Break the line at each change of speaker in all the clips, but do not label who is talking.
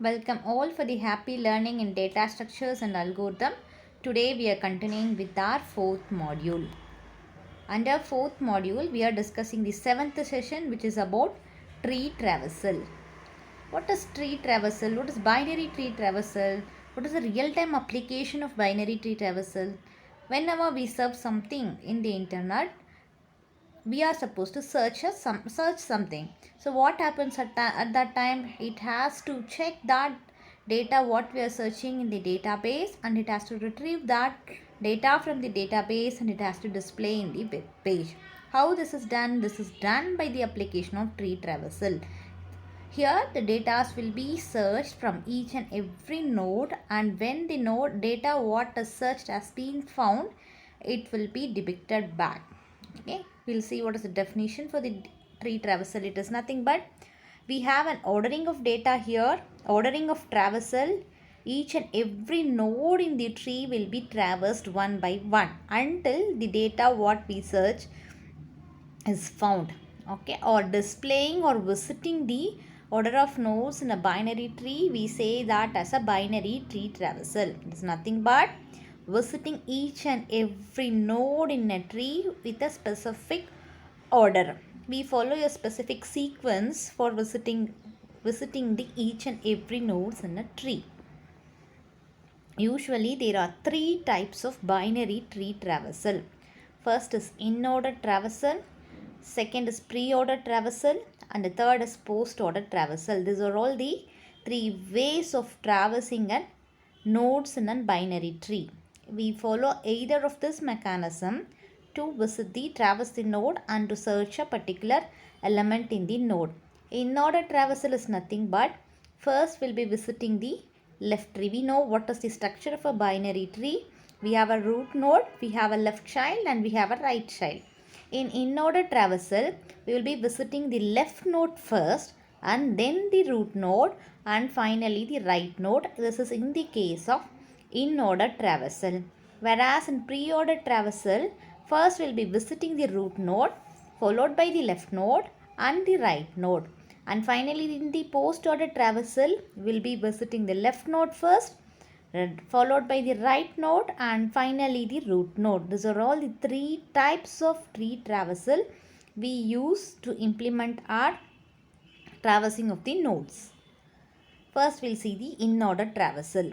Welcome all for the happy learning in data structures and algorithm. Today we are continuing with our fourth module. Under fourth module we are discussing the seventh session, which is about tree traversal. What is tree traversal? What is binary tree traversal? What is the real-time application of binary tree traversal? Whenever we search something in the internet, we are supposed to search something. So what happens at that time? It has to check that data what we are searching in the database, and it has to retrieve that data from the database, and it has to display in the web page. How this is done? This is done by the application of tree traversal. Here the data will be searched from each and every node, and when the node data what is searched has been found, it will be depicted back. Okay, we'll see what is the definition for the tree traversal. It is nothing but we have an ordering of data here, ordering of traversal. Each and every node in the tree will be traversed one by one until the data what we search is found. Okay, or displaying or visiting the order of nodes in a binary tree, we say that as a binary tree traversal. It is nothing but visiting each and every node in a tree with a specific order. We follow a specific sequence for visiting the each and every nodes in a tree. Usually there are three types of binary tree traversal. First is in-order traversal, second is pre-order traversal, and the third is post-order traversal. These are all the three ways of traversing a nodes in a binary tree. We follow either of this mechanism to visit the traverse the node and to search a particular element in the node. In-order traversal is nothing but first we'll be visiting the left tree. We know what is the structure of a binary tree. We have a root node, we have a left child, and we have a right child. In in-order traversal, we will be visiting the left node first, and then the root node, and finally the right node. This is in the case of in-order traversal. Whereas in pre-order traversal, first we will be visiting the root node, followed by the left node and the right node. And finally in the post-order traversal, we will be visiting the left node first, followed by the right node, and finally the root node. These are all the three types of tree traversal we use to implement our traversing of the nodes. First we'll see the in-order traversal.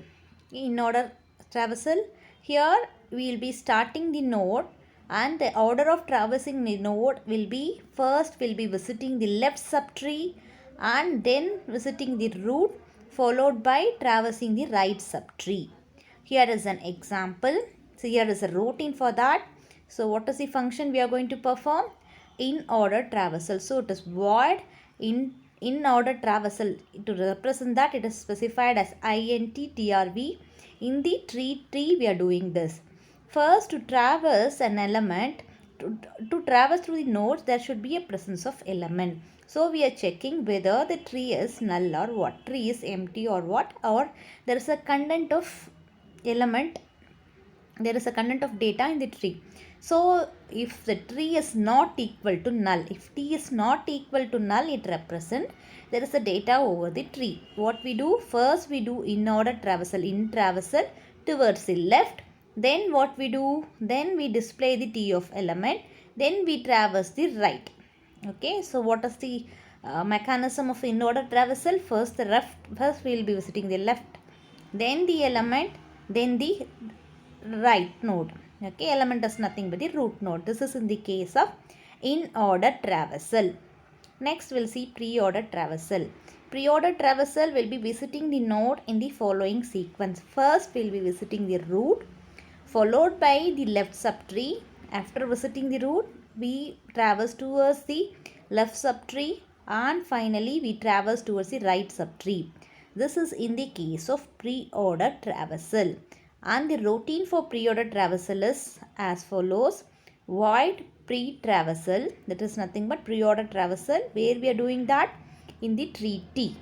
In-order traversal, here we will be starting the node, and the order of traversing the node will be first we'll be visiting the left subtree and then visiting the root, followed by traversing the right subtree. Here is an example. So here is a routine for that. So what is the function we are going to perform? In order traversal. So it is void in order traversal. To represent that, it is specified as inttrv. In the tree we are doing this. First, to traverse an element, to traverse through the nodes, there should be a presence of element. So we are checking whether the tree is null or what, tree is empty or what, or there is a content of element, there is a content of data in the tree. So if the tree is not equal to null, if t is not equal to null, it represents there is a data over the tree. What we do? First we do in order traversal, in traversal towards the left. Then what we do? Then we display the t of element. Then we traverse the right. Okay, so what is the mechanism of in order traversal? First we will be visiting the left, then the element, then the right node. Okay, element is nothing but the root node. This is in the case of in order traversal. Next we'll see pre-order traversal. Pre-order traversal will be visiting the node in the following sequence. First we'll be visiting the root, followed by the left subtree. After visiting the root, we traverse towards the left subtree, and finally we traverse towards the right subtree. This is in the case of pre-order traversal. And the routine for pre-order traversal is as follows. Void pre-traversal, that is nothing but pre-order traversal, where we are doing that in the tree T.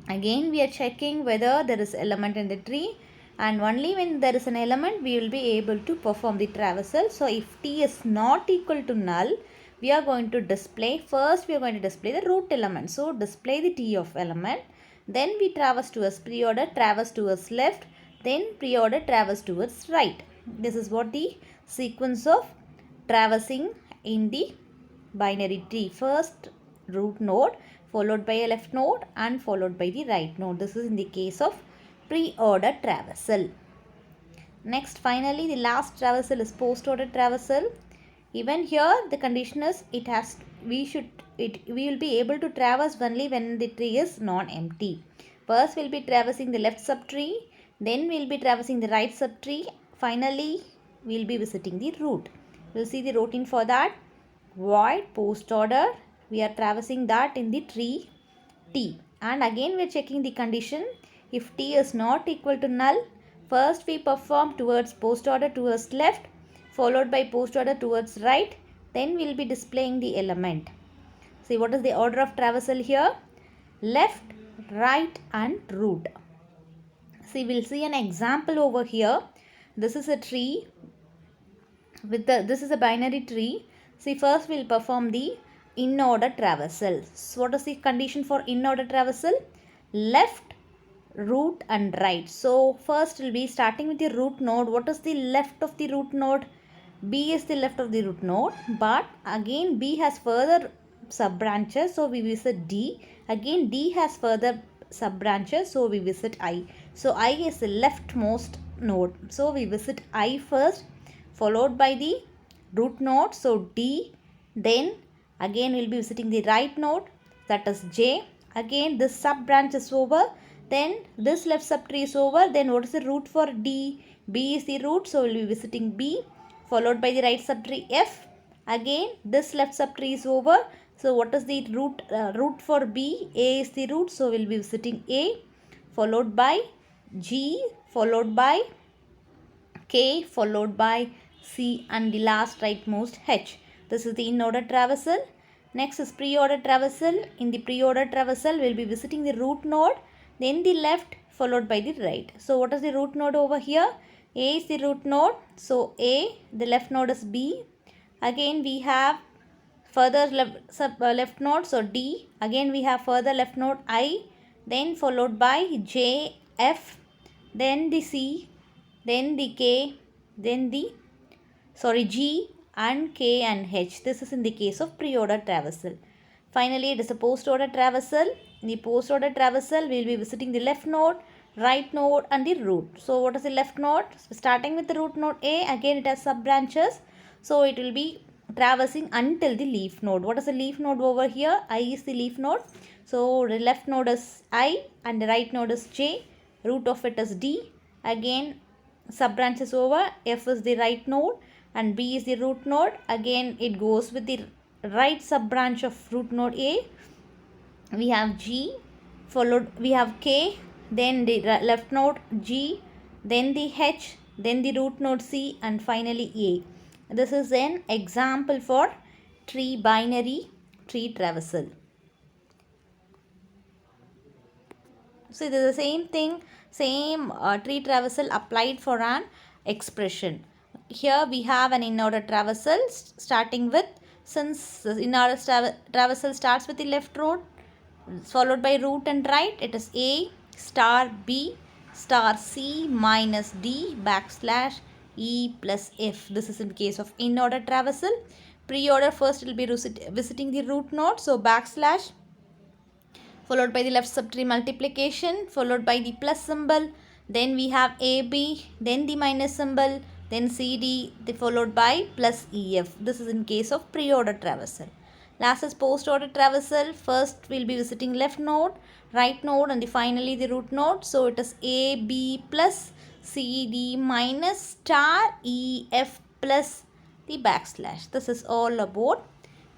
Again we are checking whether there is element in the tree, and only when there is an element we will be able to perform the traversal. So if t is not equal to null, we are going to display, first we are going to display the root element. So display the T of element, then we traverse towards pre-order, traverse towards left, then pre-order, traverse towards right. This is what the sequence of traversing in the binary tree. First root node, followed by a left node and followed by the right node. This is in the case of pre-order traversal. Next, finally, the last traversal is post-order traversal. Even here, the condition is we will be able to traverse only when the tree is non-empty. First, we'll be traversing the left subtree, then we'll be traversing the right subtree. Finally, we'll be visiting the root. We'll see the routine for that. Void post-order. We are traversing that in the tree T. And again, we're checking the condition. If T is not equal to null, first we perform towards post order towards left, followed by post order towards right, then we'll be displaying the element. See, what is the order of traversal here? Left, right and root. See, we'll see an example over here. This is a tree this is a binary tree. See, first we'll perform the in-order traversal. So what is the condition for in-order traversal? Left, root and right. So first we'll be starting with the root node. What is the left of the root node? B is the left of the root node, but again B has further sub branches, so we visit D. Again D has further sub branches, so we visit I. So I is the leftmost node, so we visit I first, followed by the root node, so D. Then again we'll be visiting the right node, that is J. Again this sub branch is over, then this left subtree is over. Then what is the root for D? B is the root, so we'll be visiting B, followed by the right subtree F. Again this left subtree is over, so what is the root for B? A is the root, so we'll be visiting A, followed by G, followed by K, followed by C and the last rightmost H. This is the in-order traversal. Next is pre-order traversal. In the pre-order traversal, we'll be visiting the root node, then the left, followed by the right. So what is the root node over here? A is the root node. So A, the left node is B. Again we have further left node, so D. Again we have further left node I. Then followed by J, F, then the C, then the K, then the G and K and H. This is in the case of pre-order traversal. Finally, it is a post-order traversal. In the post-order traversal, we will be visiting the left node, right node and the root. So, what is the left node? Starting with the root node A, again it has sub-branches. So, it will be traversing until the leaf node. What is the leaf node over here? I is the leaf node. So, the left node is I and the right node is J. Root of it is D. Again, sub-branch is over. F is the right node and B is the root node. Again, it goes with the right sub-branch of root node A. We have G, we have K, then the left node G, then the H, then the root node C and finally A. This is an example for binary tree traversal. So it is the same thing, same tree traversal applied for an expression. Here we have an in-order traversal starting with, since the in-order traversal starts with the left node followed by root and right, it is A star B star C minus D backslash E plus F. This is in case of in-order traversal. Pre-order, first it will be visiting the root node, so backslash followed by the left subtree multiplication, followed by the plus symbol, then we have AB, then the minus symbol, then CD, followed by plus EF. This is in case of pre-order traversal. Last is post-order traversal. First we'll be visiting left node, right node and finally the root node. So it is AB plus CD minus star EF plus the backslash. This is all about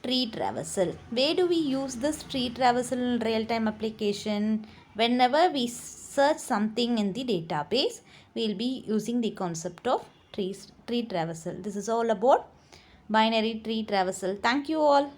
tree traversal. Where do we use this tree traversal in real-time application? Whenever we search something in the database, we will be using the concept of tree traversal. This is all about binary tree traversal. Thank you all.